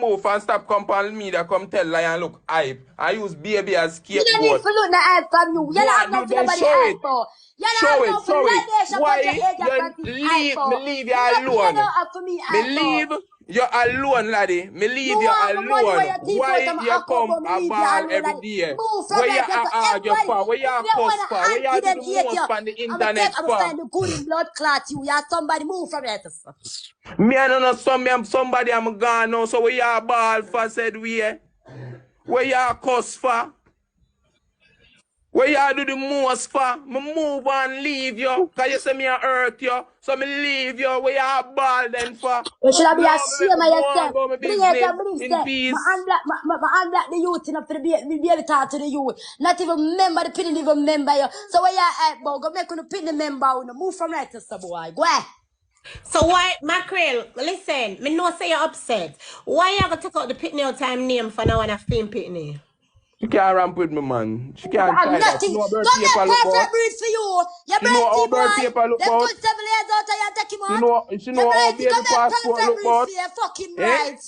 move and stop come on media, come tell Lion look hype. I use baby as You don't need scapegoat. to look the hype from you. You don't have nothing about the hype for. You don't have nothing for Why you leave you alone? don't have for me hype for. Leave you alone, laddie. Me leave you alone. Why you come a ball every day? Where you argue for? Where you cuss for? Where you do the most on the internet for? I'm find the good in blood clot you. You have somebody move from it. Me I don't know somebody I'm gone now. So where you ball for said we? Where you cuss for? Where you do the most for? Me move and leave you. Cause you say me I hurt you. So me leave you. Where you ball then for? You should be ashamed of yourself. Bring it in peace. My unblock the youth enough for the baby talk to the youth. Not even member the pin even member you. So where you at, boy? Go make you pin the member. Move from right to some boy. Go ahead. So why, Mackerel, listen, me know say you're upset. Why you gonna take out the pitney out time name for now and a film pitney? She can't ramp with me, man. She can't try that. Nothing. Don't get perfect breed for you. Your birth how boy. birth paper look They out. put 7 years out and you take him out. She know how baby passport look out. Fucking right.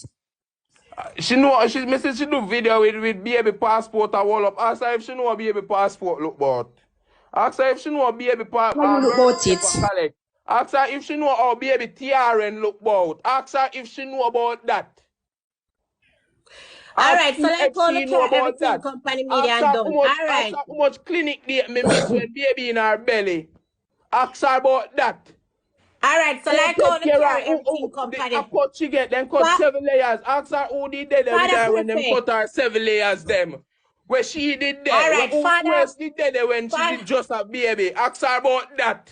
She know, she do video with baby passport and all up. Ask her if she know how baby passport look about. Ask her if she know how baby passport look about it. Ask her if she know how baby TRN look about. Ask her if she know about that. Alright, so let's call the care everything company media and done. Alright. Ask her how much clinic date me miss when baby in her belly. Ask her about that. Alright, so let's call the care everything company. The cut she get, then cut 7 layers. Ask her who did that when them cut her 7 layers them. Where she did that. Alright, who else did that when she did just a baby. Ask her about that.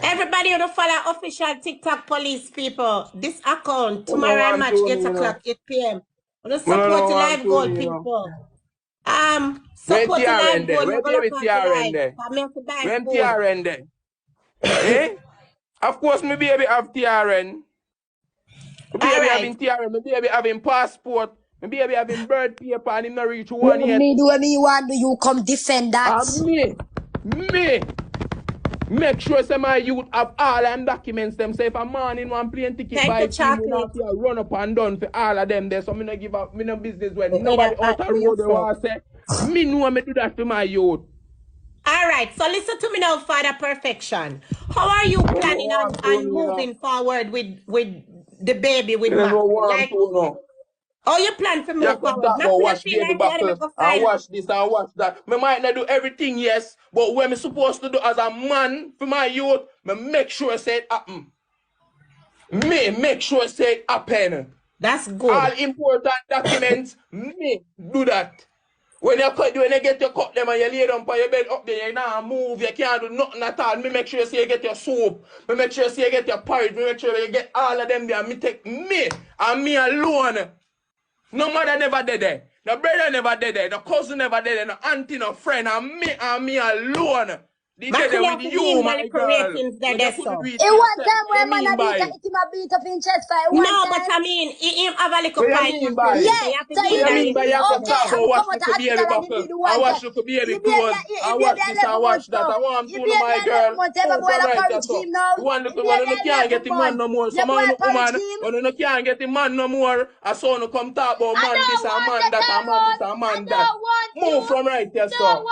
Everybody who follow official TikTok police people. This account tomorrow match 8 o'clock, 8 p.m. Support the live goal people. Support the live goal. Where baby TRN there? When TRN there? Eh? Of course, my baby have TRN. My baby having TRN. My baby having passport. My baby having birth paper and him not reach 1 yet. Me do what me want. Do you come defend that? Me. Make sure say my youth have all them documents them. Say if a man in one plane ticket buy team, you have to run up and down for all of them there. So me no give up me no business when nobody out the road they want to say. Me know me do that for my youth. Alright, so listen to me now, Father Perfection. How are you planning on moving forward with the baby with Mac? Oh, you plan for move forward? Watch baby buckle and watch this and watch that. Me might not do everything, yes, but what me supposed to do as a man for my youth, me make sure say it happen. Me make sure say it happen. That's good. All important documents, me do that. When you get your cut them and you lay down on your bed up there, you not move, you can't do nothing at all. Me make sure you get your soap. Me make sure you get your porridge. Me make sure you get all of them there. Me take me and me alone. No mother never did there. No brother never did there. No cousin never did there. No auntie, no friend. And me alone. They did there with you, my girl. It was time when man had it him a beat up in chest fight. No, but I mean, him have a little fight. Yeah, so you mean by you have to talk about watch the baby buckle. I watch the baby clothes. I watch this, I watch that. I want to know my girl. You can't get the man no more. Some man no can't get the man no more. I saw no come talk about man this and man that and man this and man that. Move from right there, so.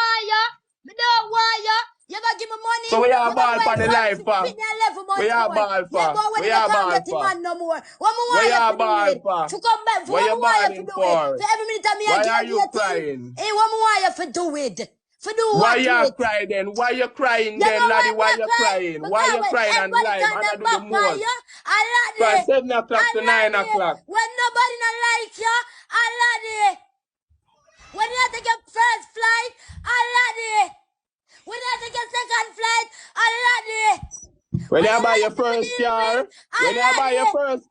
Me don't want ya. You ever give me money? So we are ball for the life, fam. We are ball for. We are ball for. No more. What more we are ball for. To come back. What you balling for? For every minute me why are you crying? Hey, what more you for do it? For do what? Why you crying then? Why you crying then, laddie? Why you crying? Why you crying and live? I do the most. From 7 o'clock to 9 o'clock. When nobody not like you, I laddie. When you take your first flight, laddie. When you take your second flight, laddie. When you buy your first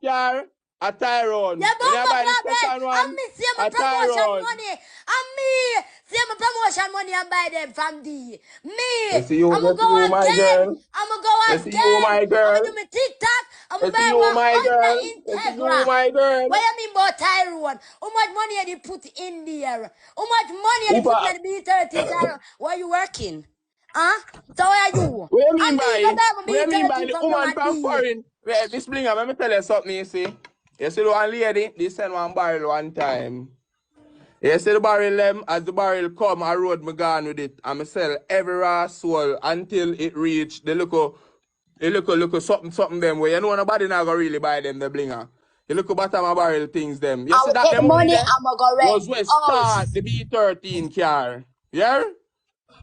car, a Tyrone. When you buy the second one, a Tyrone. See my promotion money and buy them from D. Me. I'm gonna go again. I'm gonna go again. I'm gonna do my TikTok. I'm gonna buy my girl. What you mean about Tyrone? How much money have you put in there? How much money have you put in the B30 Tyrone? Where are you working? Huh? So where are you? What do you mean by the woman from foreign? This bling, let me tell you something, you see. You see the one lady, they send one barrel one time. You see the barrel them, as the barrel come, I rode me gone with it. And I sell every raw soul until it reach the look something them where you know nobody not gonna really buy them the blinger. You look bottom of barrel things them. You see that get the money there I'm go rent. was where start the B13 car. Yeah?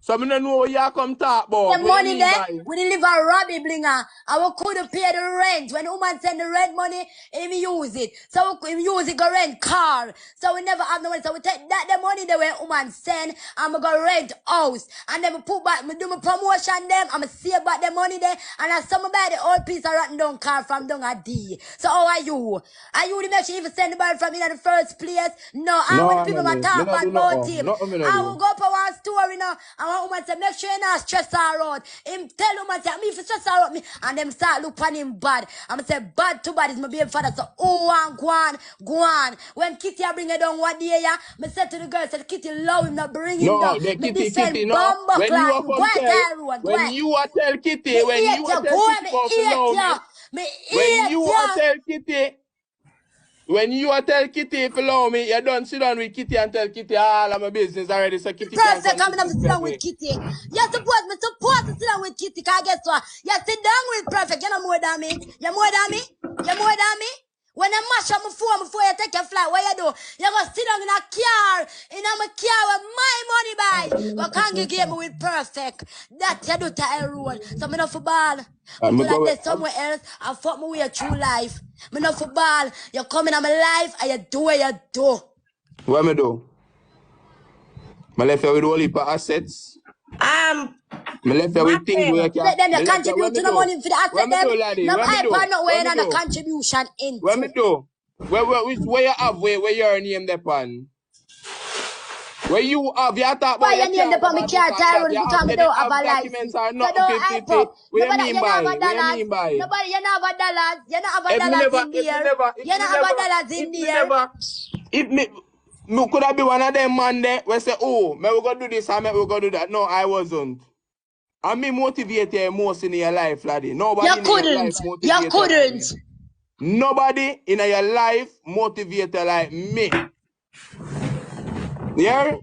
So I don't know what you come talk about. The money there, we deliver Robbie Blinger. I will could pay the rent. When woman send the rent money, he use it. So we use it go rent car. So we never have no money. So we take that the money there when woman send, and we go rent house. And then we put back, we do my promotion them, and we save back the money there. And as some buy the old piece of rotten down car from down a D. So how are you? Are you the make sure even send the ball from in the first place? No, I want people to talk about him. I will go for one story now. Woman say, make sure you not stress her out. Him tell woman say, me if you stress her out me. And them start look on him bad. I'm say, bad to bad is my baby father. So, go on. When Kitty bring it down one day, me say to the girl, say, Kitty love him, not bring him down. No, Kitty, no. When you are tell Kitty, when you are tell Kitty about to love me, when you are tell Kitty, when you are tell Kitty if you love me, you don't sit down with Kitty and tell Kitty all of my business already. So Kitty can't come to sit down with Kitty. You support me to sit down with Kitty, because guess what? You sit down with Perfect. You're not more than me. You're more than me. You're more than me. When I mash up my phone before you take your flight, what you do? You're going to sit down in a car, with my money buy. You can't give me with Perfect. That you do to a rule. So I'm not for ball. I'm going to somewhere else and fuck my way through life. I'm not for ball. You come in my life and you do what you do. What me do? I left you with all the assets. I left you with things where you can. Let them contribute to the money for the asset them. No iPad not wearing on a contribution into. What me do? Where you have where your name depend? Where you have, you talk about why your name depend me can't tell you because me don't have a license. So don't hype up. Nobody, you don't have a dollars. Nobody, you don't have a dollars. You don't have a dollars in there. You don't have a dollars in there. If me could have been one of them man there where say, oh, me we gonna do this and me we gonna do that. No, I wasn't. And me motivate you most in your life, laddie. Nobody you couldn't. You couldn't. Nobody in your life motivate you like me. Yeah?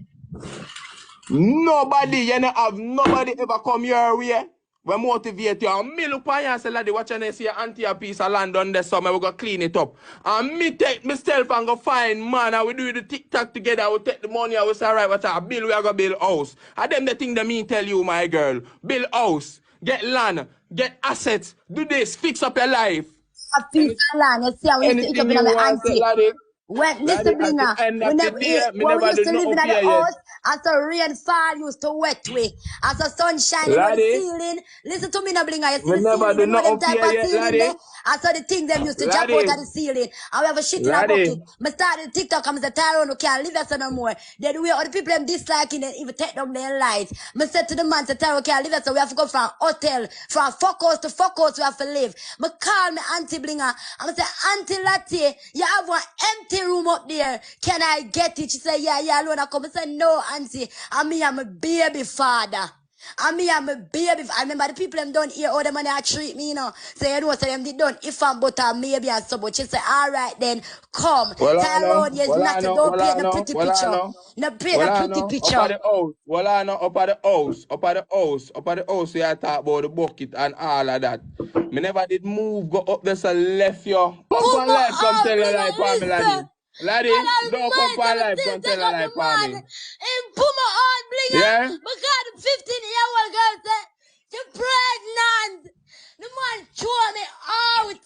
Nobody, you know, have nobody ever come your way. We motivate you. And me look for you and say, laddie, watch and see auntie a piece of land on the summer, we go clean it up. And me take myself and go find man, and we do the TikTok together, we take the money, and we say, alright, what's a bill, we are going to build house. And them the thing that me tell you, my girl. Build house, get land, get assets, do this, fix up your life. A piece of land, you see how we used to eat up in my auntie. When this blinger, when we used to live in the house, as the rainfall used to wet way, as the sun shining on the ceiling. Listen to me, no blinger. You see the ceiling, you know them type of ceiling there. I saw the thing them used to jump out of the ceiling, and we have a shit in a bucket. I started TikTok and I said, Tyrone, we can't live us no more. Then the way all the people them disliking it, even take down their lives. I said to the man, Tyrone, we can't live us, so we have to go from hotel, from fuck house to fuck house, we have to live. I call me Auntie Blinger, and I say, Auntie Latte, you have one empty room up there. Can I get it? She said, yeah, alone. I come and say, no, Auntie. I'm a baby father. I'm a baby. I remember the people them don't hear all the money I treat me, you know. So you know, so them did done if I'm but maybe and so, but she said, all right then, come. Tyrone, yes, not to don't paint the pretty picture. No paint the pretty picture. Up at the house. Well, I know, up at the house, we are talk about the bucket and all of that. Me never did move, go up there, so left you. Come on, life, come tell you like family, laddie. Laddie, don't come for life, come tell you like family. In Puma on, bling yeah? Because the 15-year-old girl said, you're pregnant. The man threw me out.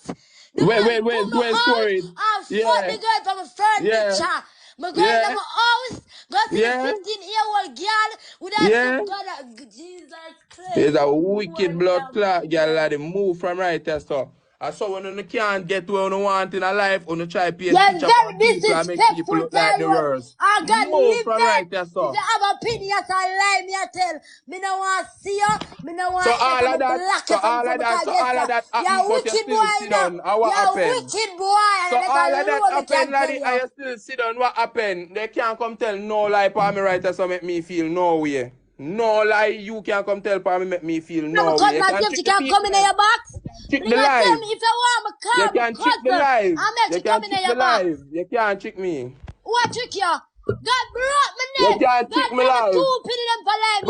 Wait, story. I fought the girl from a furniture. My girl in my house, go see the 15-year-old girl without some God, Jesus Christ. There's a wicked blood clot, girl, like move from right there, so. I saw when you can't get where you want in a life, you try to pay attention to people and make people look like the worst. I got move from right there, so. If you have opinion, I lie, me I tell. Me no want to see you, me no want to see you. So all of that happened, but you still sit down, and what happened? You're a wicked boy. So all of that happened, laddie, and you still sit down, what happened? They can't come tell no lie for me right there, so make me feel no way. No lie, you can't come tell me make me feel no way. You can't she can't come in your box. Trick the live. Tell me if you want me come. You can't trick the live. You can't trick the live. You can't trick me. What trick you? God brought me there. You can't trick me live. Two penny them for live.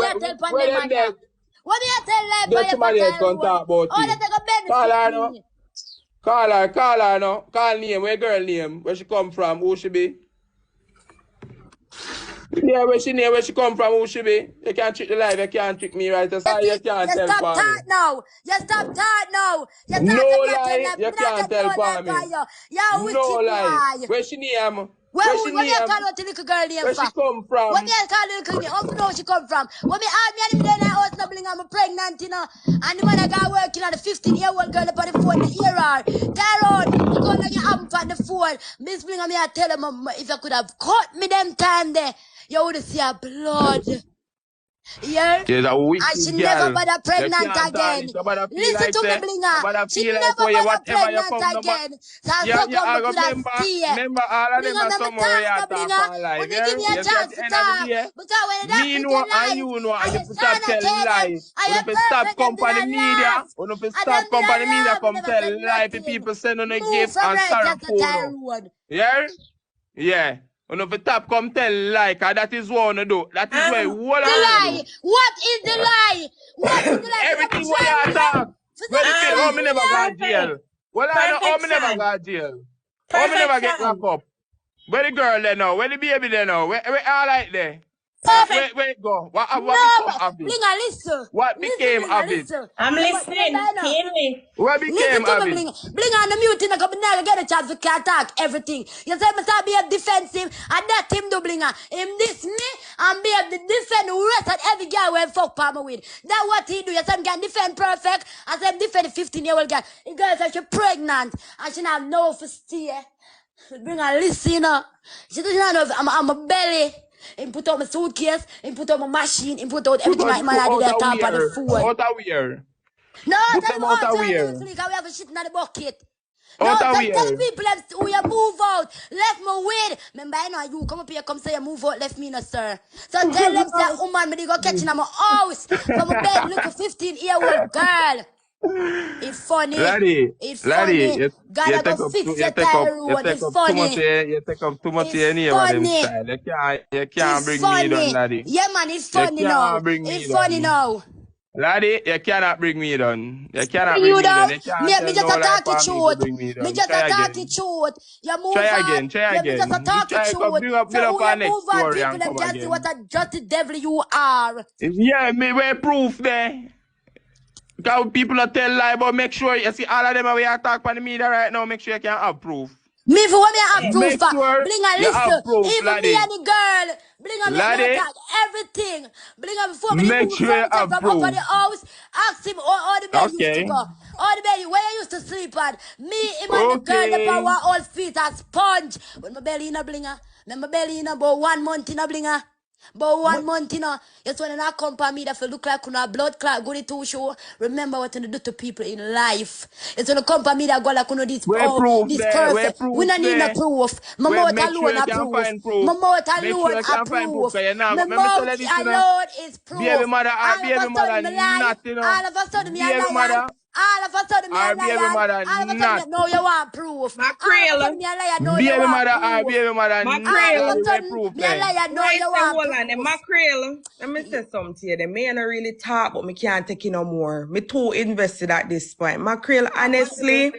Where them there? What me I tell live for your somebody else gonna talk about it. They take a benefit. Call her no. Call name, where girl name, where she come from, who she be. Yeah, where she come from, who she be. You can't trick the live, you can't trick me, right? That's all you can't tell for me. You stop that now. No lie, you can't tell for me. No lie. Where she name? Where you call out the little girl name? Where she come from? What me call the little girl? How you know she come from? When me ask me and then I was doubling I'm pregnant, you know. And the man I got working on the 15-year-old girl upon the phone, the hear her. Tyrone, you go on your arm on the phone. Miss Bling me I tell him if I could have caught me them time there, you would see her blood. Yeah, and she never bother pregnant again. Listen to me, Blinger. She never bother pregnant again. So I come to that stay. Remember all of them are somewhere you talk for life. When you give me a chance to talk, because when me know and you know, and you stop tell lies. When you stop company media, when you stop company media, come tell lie to people send on a gift and start phone. Yeah? Yeah. When you top come tell lie, cause that is what you do. That is why you lie. What is the lie? What is the lie? Everything what you talk. How me never got jail? Well, I know how me never got jail. How me never get locked up? Where the girl there now? Where the baby there now? Where all like there? Where it go? What become of it? Blinga, listen. What became of it? I'm listening. What became of it? Blinga, the mute in a couple now get a chance to attack everything. You say must be defensive, and that him do Blinga. Him this me and be able to defend the rest of every girl when fuck Palmer with. That's what he do. You say him can defend perfect, and say him defend the 15-year-old girl. The girl says she's pregnant and she not know for stay. Blinga, listen, you know. She doesn't know I'm a belly. He put out my suitcase, he put out my machine, he put out everything like man I did at top of the food. Out of where? No, that's not out of where. We have a shit in the bucket. No, tell people who you move out, left me with. Remember, I know you come up here, come say you move out, left me, no sir. So tell them that woman, me go catching in my house from a bed, look a 15-year-old girl. It's funny. Laddie, it's funny. God, I go fix your tire road. It's funny. You take up too much in here on them style. You can't bring me down, laddie. Yeah, man, it's funny now. It's funny now. Laddie, you cannot bring me down. You cannot bring me down. Me just attack the truth. Me just attack the truth. You move on. Try again. Me just attack the truth. So when you move on, people them can see what a dirty devil you are. Yeah, me we proof there. Because people are tell lie, but make sure you see all of them we attack on the media right now. Make sure you can have proof. Me for what me have proof. Sure Bling a list. Even laddie. Me and the girl. Bling a me attack everything. Bling a before me make sure you have proof. Over the house. Ask him all the bed used to go. All the bed where you used to sleep at. Me, him and the girl, the power all feet as sponge. When my belly in a blinger. Then my belly in about 1 month in a blinger. But 1 month, you know, just when I come for me, that feel look like a blood clot, go to show. Remember what you do to people in life. It's when I come for me that go like this perfect. We don't need no proof. My mouth alone a proof. My mouth alone a proof. My mouth alone is proof. Baby mother, baby mother, not, you know. All of a sudden, me a liar. All of a sudden, me a liar. All of a sudden, no, you want proof. Mackerel. Me a liar, no, you want proof. Baby mother, Mackerel. Me a liar, no, you want proof. Mackerel, let me say something to you. The me not really talk, but me can't take it no more. Me too invested at this point. Mackerel, honestly,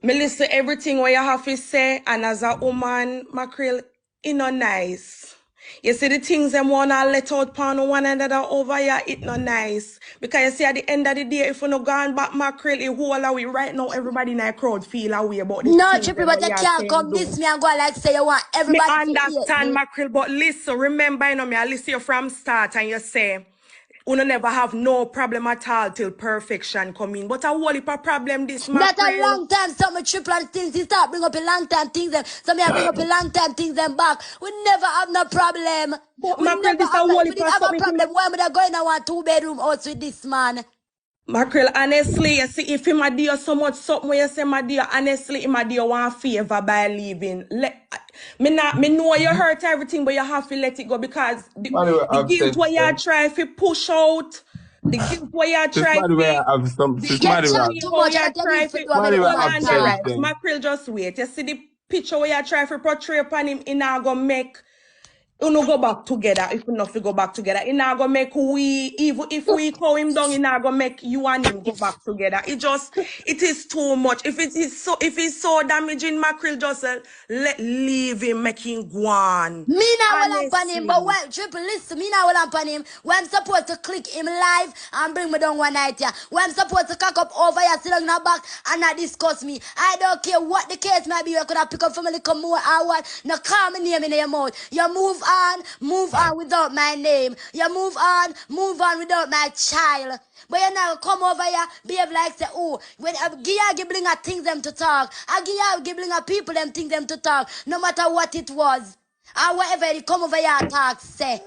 me listen to everything what you have to say, and as a woman, Mackerel, it not nice. You see the things them wanna let out upon one another over here, it not nice. Because you see at the end of the day, if you no gone back Mackerel, it whole away right now, everybody in the crowd feel away about this. No, Trippy, but you can't come this me and go like say you want everybody to understand Mackerel, but listen, remember, you know me, I listen you from start and you say, you never have no problem at all till perfection come in. But a whole heap of problem this Mackerel. That a long time, some triple and things, he start bring up a long time things them. Some me bring up a long time things them back. We never have no problem. But we Mackerel, this a whole heap of problem. Why would I go in a 2-bedroom house with this man? Mackerel, honestly, you see, if him a deal so much something where you say, my dear, honestly, him a deal one favor by leaving. Me know you hurt everything, but you have to let it go because the guilt where you try to push out, the guilt where you try to You chat too much, and you need to do a hold on there, right? Mackerel, just wait. You see the picture where you try to portray upon him, it not gonna make you no go back together. If we not go back together, it not gonna make we, even if we call him down, it not gonna make you and him go back together. It is too much. If it's so damaging, Mackerel, just leave him, make him go on. Me now will up on him, but when Triple, listen, me now will up on him. When I'm supposed to click him live and bring me down one night here. When I'm supposed to cock up over here, sit on the back and not discuss me. I don't care what the case might be. You could have pick up family come more or what. No call my name in your mouth. You move on without my name. You move on without my child. But you now come over here, behave like say, oh, when I give a things them to talk. I give a people them things them to talk, no matter what it was. Or whatever they come over here talk, say.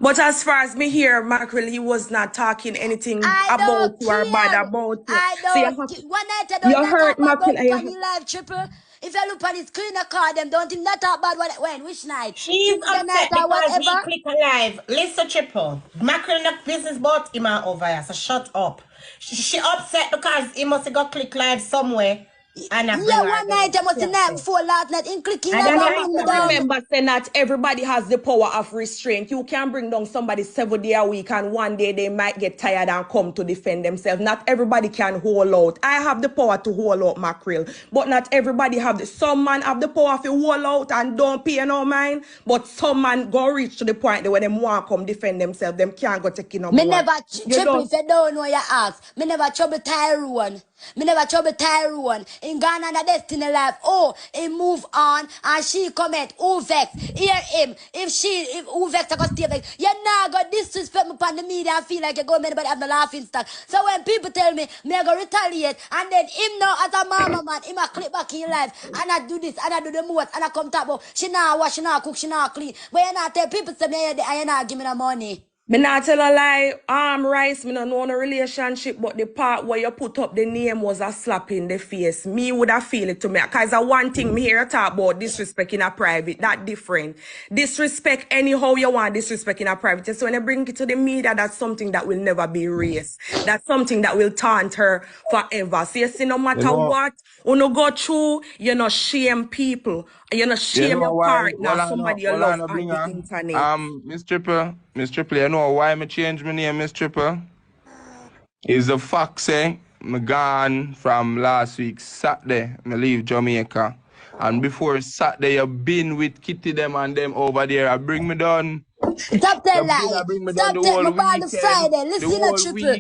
But as far as me here, Mackerel, he was not talking anything about you or bad about you. I don't. One night I don't you hurt Mackerel. You live Triple. If you look at his screen, I call them. Don't think that talk about when? Which night? She's upset because he click alive. Listen, Triple. Mackerel not business about him over here, so shut up. She upset because he must have got click live somewhere. And one night I must have night before last night in clicking. Remember, say not everybody has the power of restraint. You can bring down somebody 7 days a week and one day they might get tired and come to defend themselves. Not everybody can hold out. I have the power to hold out, Mackerel, but not everybody have some man have the power to hold out and don't pay no mind. But some man go reach to the point that when them want come defend themselves, them can't go take no more. Me never Triple, if you don't know you ask. Me never trouble Tyrone. Me never trouble Tyrone. In Ghana and Destiny Life. Oh, he move on and she comment. Who vex? Hear him. If who vex, I go stay vex. You now got disrespect me upon the media. I feel like you go anybody have the laughing stock. So when people tell me I go retaliate, and then him now as a mama man, him a clip back in life, and I do this, and I do the most, and I come talk about she now wash, she now cook, she now clean. But you not tell people say me and you not give me the money. Me not tell a lie, Rice, me not know no relationship, but the part where you put up the name was a slap in the face. Me would have feel it to me. Cause one thing me here talk about disrespect in a private, that different. Disrespect anyhow you want disrespect in a private. So when you bring it to the media, that's something that will never be erased. That's something that will taunt her forever. So you see, no matter what, when you go through, you know, shame people. You know, shame your partner, somebody you love on the internet. Miss Triple, you know why me change my name, Miss Triple? Is the fact say me gone from last week Saturday, me leave Jamaica. And before Saturday, you been with Kitty them and them over there. I bring me down. Stop that lie. Stop that. My ball the Friday. Listen to Triple.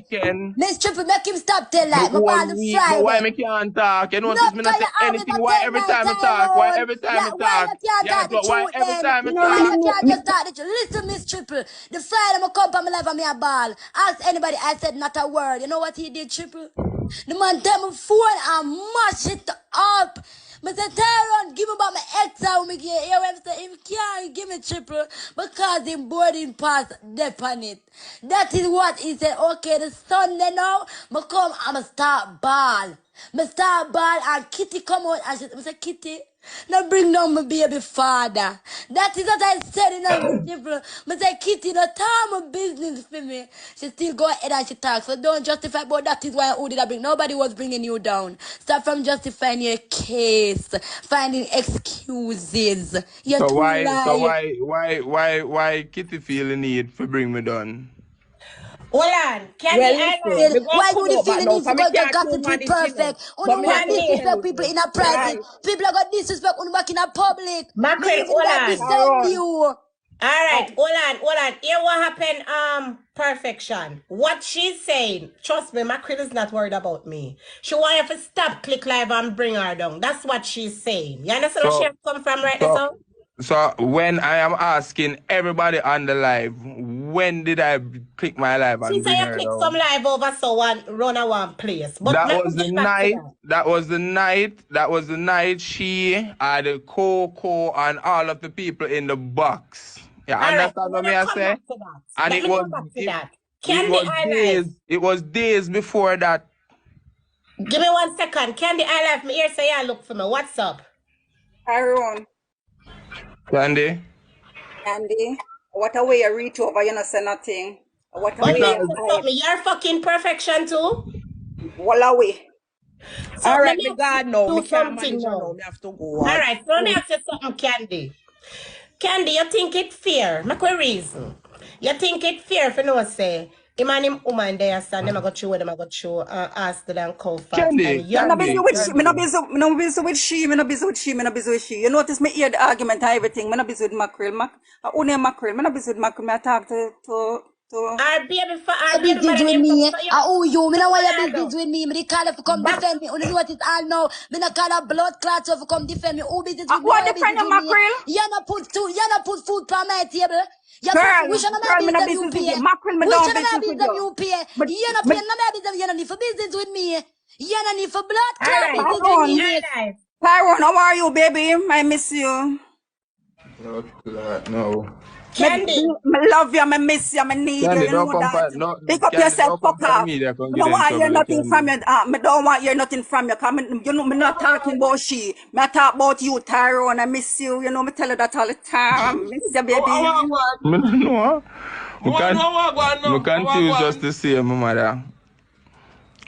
Miss Triple, make him stop that lie. My ball the Friday. Why me can't talk? You know, since me not say anything. Why every time I talk? Why every time I talk? Yeah, but why every time I talk? Why you can't just talk the truth? Listen, Miss Triple. The Friday I come from my life and me a ball. Ask anybody, I said not a word. You know what he did, Triple? The man tell me phone and mash it up. Mr. Tyrone, give me back my ex out me here. Him can't give me Triple because the boarding pass dep on it. That is what he said. Okay, the Sunday now, I come and I start ball. I start ball and Kitty come out and she said, Kitty, now bring down my baby father. That is what I said in the Triple. I said, Kitty, no time of business for me. She still go ahead and she talks. So don't justify, but that is why who did I bring? Nobody was bringing you down. Stop from justifying your case, finding excuses. You're so why Kitty feel the need for bring me down? Hold on. Why would you feel the need for gossip be perfect? Only want disrespect people in a private. People are got disrespect on back in a public. Mackerel, hold on. You. Alright, hold on. Here what happened, perfection. What she's saying, trust me, Mackerel is not worried about me. She want you to stop click live and bring her down. That's what she's saying. You understand where she come from right now? So when I am asking everybody on the live, when did I click my live and bring her down? She said you click some live over so run a one place. But that was the night she had Coco and all of the people in the box. Yeah, understand what I say? And it was days before that. Give me 1 second. Candy, I love me here, say I look for me. What's up? Hi, everyone. Candy? Candy, what a way you reach over, you not say nothing. What a But way me you say something, you're fucking perfection too. Walla way. So All let right, me me God no. do Me can't something manage you now. now. Me have to go. All right, so let me ask you something, Candy. Candy, you think it fair? Make a reason. You think it fair if you know say him and him woman there stand them I go through where them I go through ask them cow fat and Candy, you're Me no busy Candy, with she. Me Candy. no busy with she. Me no busy with she. Me no busy with she. You notice me hear the argument and everything. Me no busy with Mackerel. Only Mackerel. Me no busy with Mackerel. Me I talk to. our baby for our Your baby business mother with name come me. so you Who you? Me so know why your what I do? business with me. Me the call if you come Back defend me. Only know what it all now. Me not call a blood clot if you come defend me. Who business with me? What Why your different business you with me? Mackerel? You not put food on my table. You put which one of my Girl, me no business you business with pay? you. Mackerel, me Which don't one of my business with business you. you pay? But You not pay none of my business. You not need for business with me. You not need for blood all clot right. business with me, Tyrone, miss. All right. Tyrone, how are you, baby? I miss you. No. Candy. Me love you, me miss you, me need you, Candy, you don't know come that. for no. Pick up Candy, yourself, don't come fuck for the off. media. Come Me get don't in want to hear trouble. nothing from Candy. you. Me don't want to hear nothing from you. Cause you know, me not talking about she. Me I talk about you, Tyrone. I miss you. You know, me tell you that all the time. I miss you, baby. Me don't know. Me confused just the same, my mother.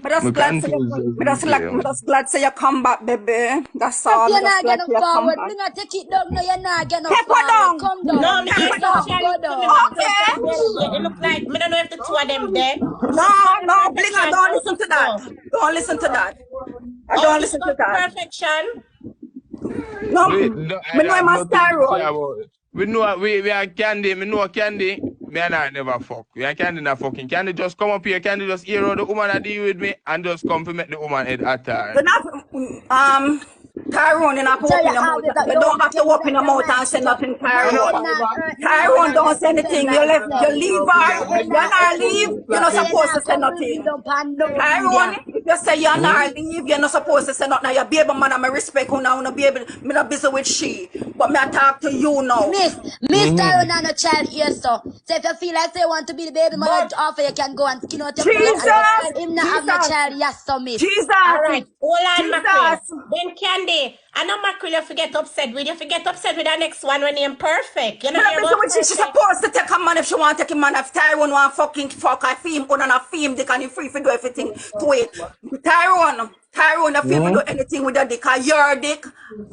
Me just Me glad say you, confused just the me same. just glad say you come back, baby. That's If all. Me you're just not glad getting say you come forward, back. me not take it down. No, you're not getting Take what forward. down? Come No, down. me Take hear what Just down? social go to me down. man say Okay. it look like me don't know if the two of them there. No, So for the no, Blinger, perfection, don't how listen to this that. go? Don't listen to that. I How don't this listen go to for that. perfection? No, No, I me know have him a nothing star to say role. about it. We are Candy. Me know Candy. Me and I never fuck. We are Candy not fucking. Candy just come up here. Candy just hear out the woman that deal with me and just come to make the woman head at her. You're not, Tyrone, you're not to Tell you open your mouth. always that You don't don't make have to your open your your mouth mind and say sit up. nothing, My head Tyrone. not hurt me more Tyrone than don't your say defend anything. You like left, you yourself. leave My her. head You're not not hurt me. leave. You're My not head supposed to not say come read nothing. up on no Tyrone, media. if you say you're not leave, you're not supposed to say nothing. Now your baby mother, I respect who now, baby, me not busy with she. But me I talk to you now. Miss Tyrone and a child here, so if you feel like they want to be the baby mother offer, you can go and skin out your purse and just Jesus, him not have no Jesus, child, yes, so miss. All Jesus, right, hold on, Mackerel. Jesus. Then Candy, I know Mackerel you forget upset with. You forget upset with the next one when you're perfect. You know Me not hear busy about with she. She perfect. supposed to take a man if she want to take a man. If Tyrone want fucking fuck, I feel him on and I feel him dick and he free to do everything to it. Tyrone, if you do anything with your dick, your dick,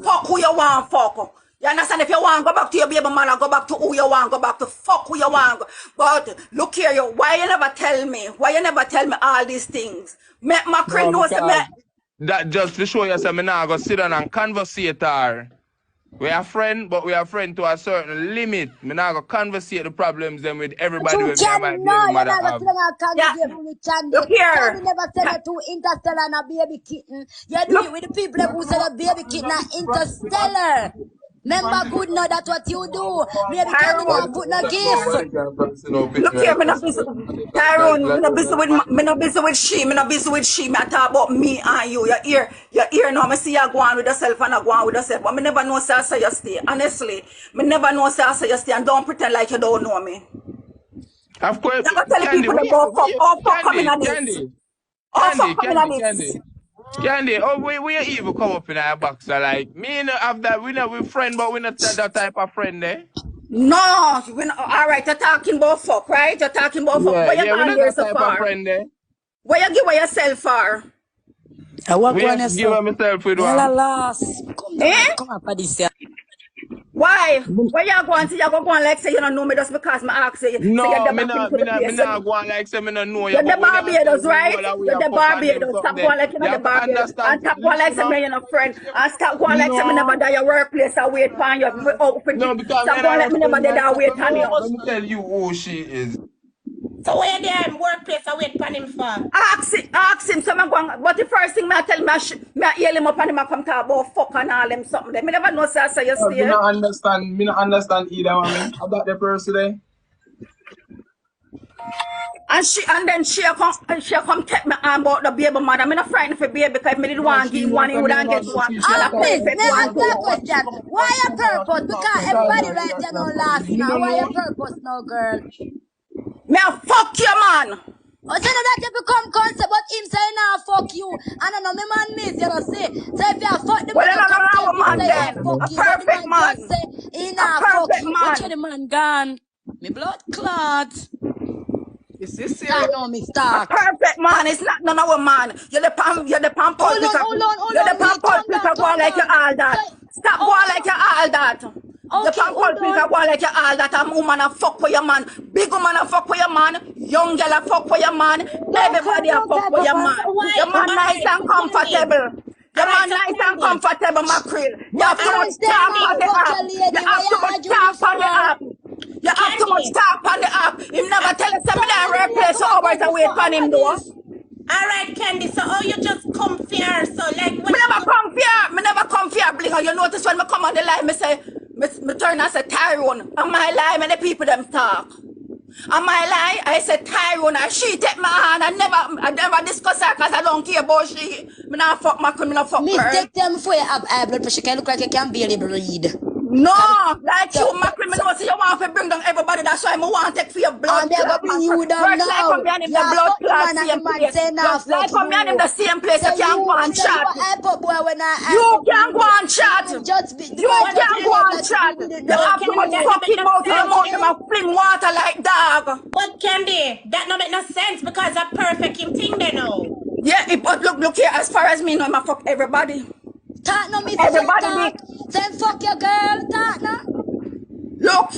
fuck who you want fuck. You understand? If you want go back to your baby man, or go back to who you want, go back to fuck who you want. But look here, you. Why you never tell me? Why you never tell me all these things? My friend No, knows me. because that just to show you that me now go sit down and conversate her. We are friend, but we are friend to a certain limit. Me now go conversate the problems them with But everybody you when me and can my no, baby you're mother not gonna have. sit down and Yeah, conversate with Candy. look here. Candy never said that to Interstellar and a baby kitten. You do it Look. with the people them who said a baby kitten are Interstellar. Remember good now that's what you do. Baby Candy Tyrone. not put no gift. Look here, me not busy. Tyrone, me not busy with me not busy with she. Me not busy with she. Me I talk about me and you. Your ear now. Me see you go on with yourself and I go on with yourself. But me never know say I say you stay. Honestly, me never know say I say you stay and don't pretend like you don't know me. Of course, You gotta tell the Candy, people to go fuck. All fuck coming Candy, at this. Candy, All Candy, fuck coming at Candy, this. Candy. Candy, oh, we even come up in our box. So like, me and have that, we friend, but we not that type of friend, eh? No, all right. You're talking about fuck, right? You're talking about fuck. Where you Yeah, we gone not there that so type of far? friend, eh? Where you give yourself for? I walk We on have to give yourself. myself with Yella one. last. Come down Eh? and come up for this year. Why? Where you going to? You go on like say you don't know me just because me ask you. Say you're No, the back into the me place. not go on like say me not know you, You're the but when you say Barbados, we know right? that we You're are the fuck and them Barbados. something Stop there. going like you're You not the have to Barbados. understand, And stop going like listen say up. me you're not friend. And stop going like say me never No, die your workplace. I wait for you. Open no, it. because me Stop and going I like don't me never spend did my I time. wait on you. Let me tell you who she is. So where there in workplace I wait for him for? Ask him. So I'm going. But the first thing I tell him, I heal him up and him I come talk about fuck and all them something. Me never know say I say you Me stay. not understand. Me not understand either, mommy. About the person there. And then she come take me on about the baby mother. I'm not frightened for baby because if me did No, one she give one, knows he that me wouldn't never get know. one. And a Miss, perfect may I one ask you a too. question? Why your purpose? Because everybody right there now last Me now. don't Why your know. purpose now, girl? Me a fuck you, man. Oh, so now that you become concept, but him say nah fuck you. And I know me man miss, you know say. So if you fuck the Well, man, I you don't come know claim a him man say you then. fuck A you. But the perfect man just man. say he A nah Watch the man gone. Me blood clot. Is this serious? Start now, me start. Perfect man, it's not none of our man. You're the pump Hold on. You're the pump pulpit go like you all that. Stop going like you all that. The pump pulpit go like you all that. I'm woman a fuck for your man. Big woman a fuck for your man. Young girl a fuck for your man. Everybody a fuck for your man. Your man nice and comfortable. Your man nice and comfortable, Mackerel. You have too much talk on the app. You have too much talk on the app. You have too much talk on the app. Him never tell us something that replace hours and wait for him though. Alright, Candy, so you just come here, so like when Me never come here, Blinger. You notice when me come on the line, me say, me turn and say Tyrone. On my line, and the people them talk. On my line, I say Tyrone, and she take my hand. I never discuss her because I don't care about she. Me not fuck Mackerel, me not fuck her. Miss, take them before you have high blood pressure. Can look like you can barely breathe. No, like you, Mackerel, me know say you want to bring down everybody. That's why I want to take for your blood. And they're going to bring you down now. Like come behind him the blood clot same place. Like come behind him the same place. You can't go and chat. You can't go and chat. You can't go and chat. You have too much fucking mouth in your mouth. You have fling water like dog. But Candy, that don't make no sense because a perfect him thing they know. Yeah, but look here. As far as me know, I fuck everybody. Talk no, Miss. Everybody. Then fuck your girl. Talk no. Look,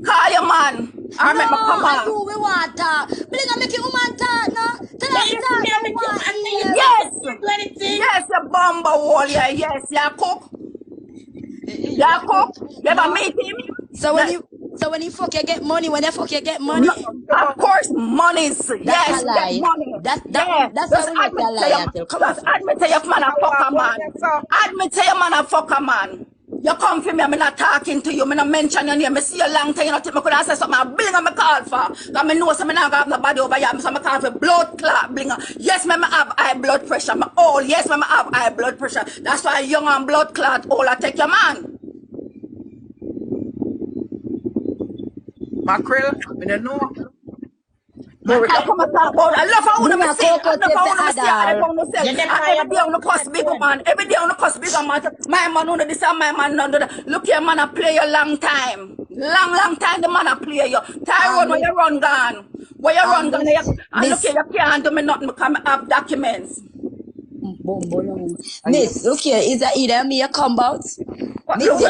call your man. I make my come I do we want talk. Bling make your woman talk no. Tell her to talk. Yes, you bumble wall. Yes, you cook. You cook. You ever meet him? So when you fuck, you get money. When you fuck, you get money. No, of course, money's. Yes, get money. That's how we make a lie. Just admit to your man a fucker man. Admit to your man a fucker man. You come for me, I'm not talking to you. I'm not mention your name. I see you a long time. You know, I could answer something. I'm bling on my call for. Because I know something not have nobody over here. So I'm call for blood clot blinger. Yes, I have high blood pressure. I'm old. Yes, I have high blood pressure. That's why young and blood clot all I take your man. Mackerel, I don't know. I come and talk about I love how you say. I love how you say. Every day on the cost bigger man. Every day on the cost bigger man. My man under this and my man under that. Look here, man, I play you long time. Long time the man I play you. Tyrone, where you run gone? Where you run gone? And look here, you can't do me nothing because I have documents. Miss, look here, is that either me or come out? Miss,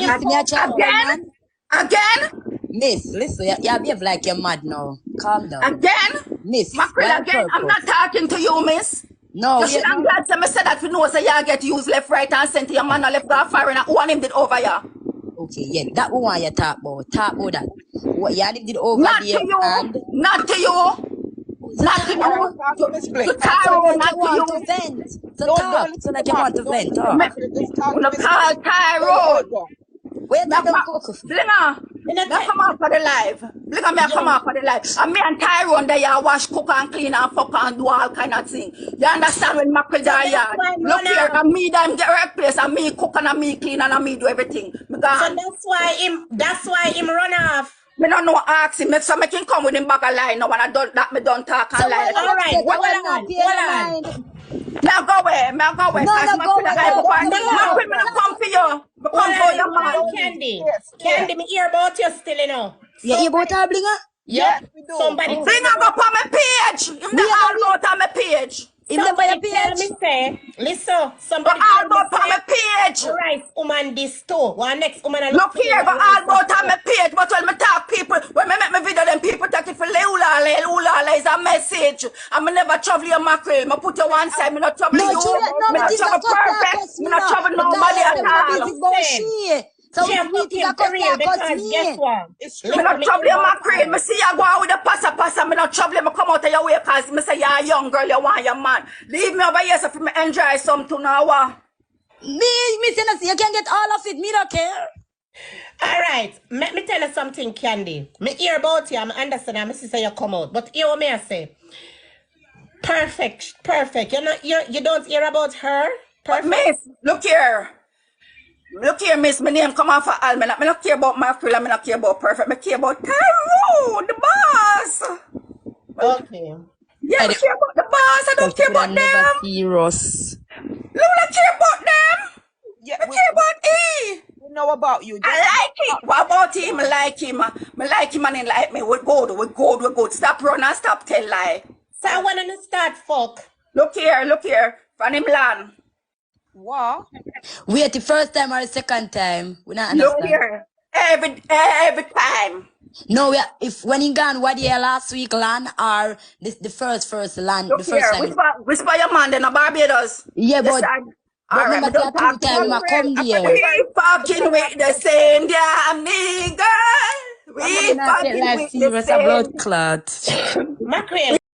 Again? Miss, listen, you behave like you're mad now. Calm down. Again? Miss, Mackerel, again? I'm not talking to you, miss. No, I'm glad to say that we know so you get used left, right, and center. Your man left go foreign and one him did over here. Okay, yeah, that one you talk about. Talk about that. What you did over not there. To you. And not to you. Not to you. To Tyrone, not to you. To vent. So talk. So that you want to vent. Talk. Call Tyrone. Where that don't cook? Blinger, me come out for the live. Blinger, me come out for the live. And me and Tyrone there, you wash, cook and clean and fuck and do all kind of thing. You understand when Mackerel there, yeah? Look here, and me them direct place, and me cook and me clean and me do everything. Me gone. So that's why him run off. Me don't know ask him. So me can come with him back a line now when I don't that me don't talk and lie. All right, hold on. Now go away, now go away. No, go away. Mackerel, me not come for you. Come for your man. Candy. Candy, me hear about you still, you know. You hear about her, Blinger? Yeah. Somebody. Blinger go on my page. Him the all about on my page. Somebody tell me say, listen, somebody all about on my page. Right, woman this too. One next woman. Look here, go all about on my page. But when me talk people, when me make my video, then people take it for Leula is a message. I'm never trouble your Mackerel. Me put you one side, me not trouble you. Me not trouble perfect. Me not trouble nobody at all. So we need to go real because guess what? Me not trouble your Mackerel. Me see you go out with a passa. Me not trouble you. Me come out of your way because me say you're a young girl. You want your man. Leave me over here so for me enjoy something now. Me say you can get all of it. Me don't care. All right, let me tell you something, Candy. Me hear about you. I understand. I say you come out, but hear what me I say. Perfect. You don't hear about her. Perfect. Miss, look here. Look here, miss, my name come off for all. I don't care about Mackerel, I don't care about Perfect. I care about Tyrone, the boss. Okay. Yeah, I care about the boss. I don't care about them. Serious. I don't care about them. Yeah, I care about E. know about you. I like it. What about him? I like him. I like him and he like me. We're good. Stop run and stop tell lie. So I want to start fuck. Look here. From him land. What? Wait, the first time or the second time? We not Look understand. here. Every time. No, if when he gone, what year last week land or the first land? Look the first here. time. Whisper your man then a Barbados. Yeah, but Alright, remember don't talk two time we come there. We fucking with the same damn nigga. We fucking with the same. Mackerel.